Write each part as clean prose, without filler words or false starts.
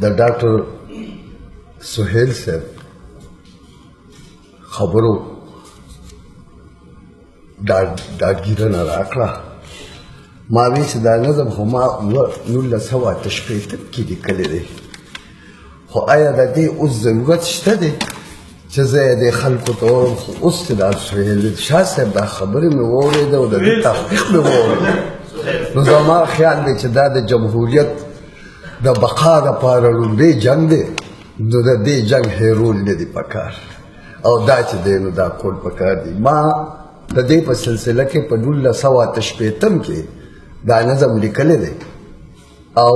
د ډاکټر سهیل صاحب خبرو ډاډګیرنه راکړه. ما وی چې دا نظم خو ما 1988 کې لیکلی دی، خو آیا د دې اوس ضرورت شته دی چې زه یې د خلکو ته ووایم؟ خو اوس چې دا سهیل شاه صاحب دا خبرې مې واورېده او د دې تحقیق مې واورېده، نو زما خیال دی چې دا د جمهوریت د بقا دپاره لومړی جنګ دی، نو د دې جنګ هیرول نه دی پکار، او دا چې دی نو دا کول پکار دی. ما د دې په سلسله کې په 1988 کې دا نظم لیکلی دی او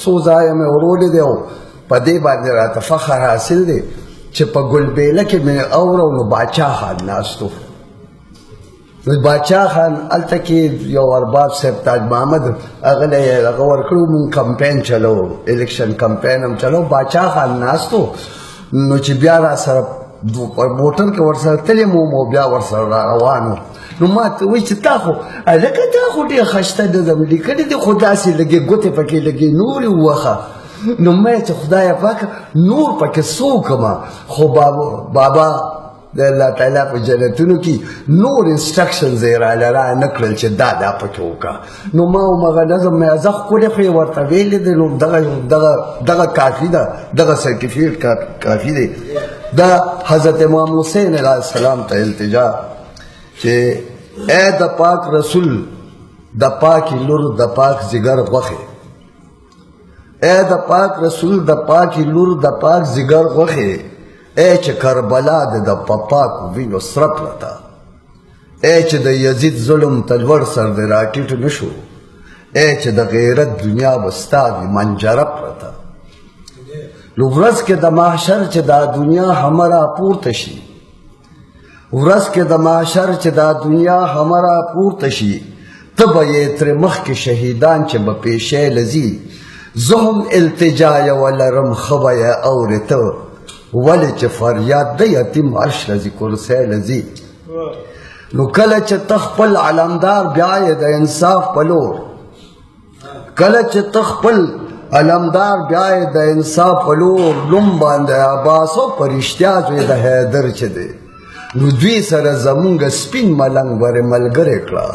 څو ځایه مې ورولی دی او په دې باندې راته فخر حاصل دی چې په ګلبېله کې مې اورو نو باچا خان ناست و. نو باچا خان هلته کې یو ارباب صاحب تاج محمد هغه له یې هغه ورکړو، مونږ کمپین چلو، الیکشن کمپین هم چلو. باچا خان ناست و، نو چې بیا را سره موټر کې ورسره تللی مو بیا ورسره را روان و. نو ما ته وایي چې تا خو هلکه تا خو ډېر ښایسته نظم لیکلی دی، خو داسې لږې ګوتې پکې لږې نورې ووخه. نو ما چې خدایه پاکه نور پکې څه وکړمه، خو بابا د الله تعالی په جنتونو کې نور انسټرکشنز یې راله را نه کړل چې دا پکې وکړه. نو ما همغه نظم مې ازه ښکلی خو یې ورته ویلی دی، نو دغه کافي ده، دغه سرټیفیکټ کافي دی. دا حضرت امام حسین علیه السلام ته التجا چې ای د پاک رسول د پاکې لور د پاک ځیګر غوښې، ای د پاک رسول د پاکې لور د پاک ځیګر غوښې، ای چې کربلا د په پاکو وینو سره پرته، ای چې د یزید ظلم ته لوړ سر د راټیټ نه شو، ای چې د غیرت دنیا به ستا وي منجره پرته. نو ورځ کې د محشر چې دا دنیا همه راپورته شي، ورځ کې د محشر چې دا دنیا همه راپورته شي، ته به یې ترې مخکې شهیدان چې به پیشی لځي، زه هم التجا یوه لرم ښه به یې اورې ته، ولې چې فریاد د یتیم عرش لځي کرسی لځي. نو کله چې ته خپل علمدار بیا یې د انصاف په لور، کله چې ته خپل علمدار بیا یې د انصاف په لور، لوم باندې عباس او په رښتیا زوی د حیدر چې دی، نو دوی سره زمونږ سپین ملنګ ورې ملګری کړه،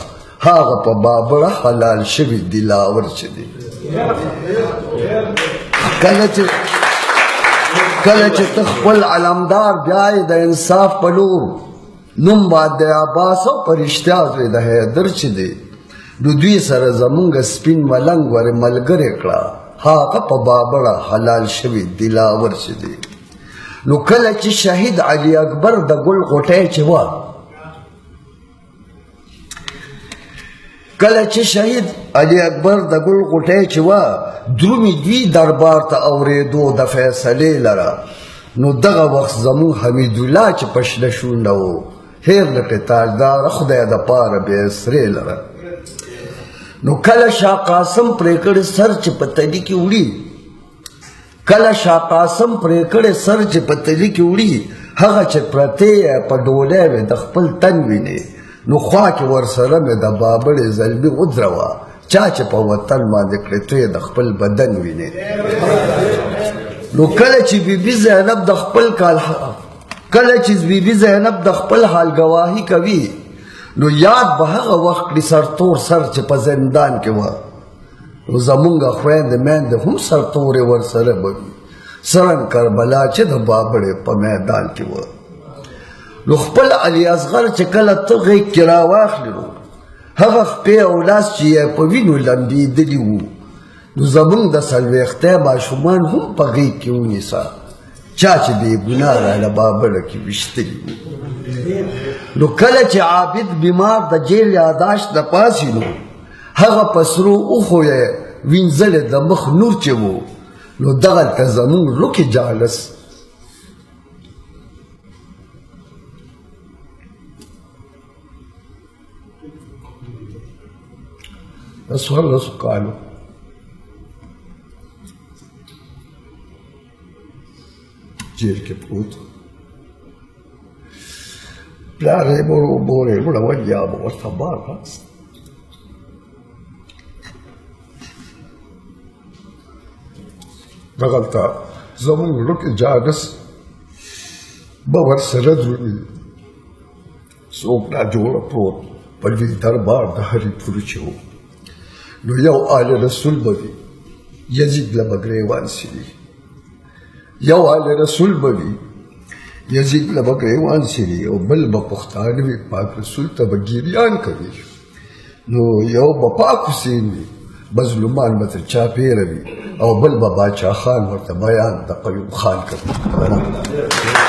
هغه په بابړه حلال شوي دلاور چې دی. کله چې ته خپل علمدار بیا یې د انصاف په لور، نوم باندې عباس او په رښتیا زوی د حیدر چې دی، نو دوی سره زمونږ سپین ملنګ ورې ملګری کړه، هغه په بابړه حلال شوي دلاور چې دی. نو کله چې شهید علي اکبر د ګل غوټۍ چې وه، کله چې شهید علي اکبر د ګل غوټۍ چې وه، درومي دوی دربار ته اورېدو د فیصلې لره، نو دغه وخت زمون حمیدالله چې په شنه شونډه و، هیر لکه تاجداره خدای دپاره بې سرې لره. نو کله شاه قاسم پرې کړی سر چې په تلي کې وړي، کله شاه قاسم پرې کړی سر چې په تلي کې وړي، هغه چې پرتې په ډولۍ وې د خپل تن وینې، نو خوا کې ورسره مې د بابړې زلمي ودروه، چا چې په وطن باندې کړې توی د خپل بدن وینې. نو کله چې بیبي زینب د خپل حال ګواهي کوي، نو یاد به هغه وخت کړي سرتور سر چې په زندان کې وه، نو زمونږ خویندې میندې هم سرتورې ورسره به وي، سرنګ کربلا چې د بابړې په میدان کې وه. نو خپل علي اصغر چې کله ته غېږ کې راواخلې، نو هغه خپې او لاس چې یې په وینو لمبېدلي وو، نو زمونږ د څلوېښتۍ ماشومان هم په غېږ کې ونیسه، چا چې بې ګناه راله بابړه کې ویشتلي وو. نو کله چې عابد بیمار د جیل یاداشت نه پاسي، نو هغه په سرو اوښو یې وینځلې د مخ نور چې وو، نو دغلته زمونږ روکې جالس د څوارلسو کالو جیل کې پروت و. پلار یې مور یې وړول یا به ورته بار راست. دغلطه زمون لوک جانس باور سره درونی څوک نه جوړ پروت په دې دربار د هرې پوره و نو یو آل رسول به وي یزید له به ګریوان سي یو آل رسول به وي یزید له به ګریوان سي او بل به پښتانه وي پاک رسول ته به ګیریان کوي نو یو به پاک حسین وي مظلومان به تر چاپېره وي او بل به باچا خان ورته بیان د قیوم خان کوي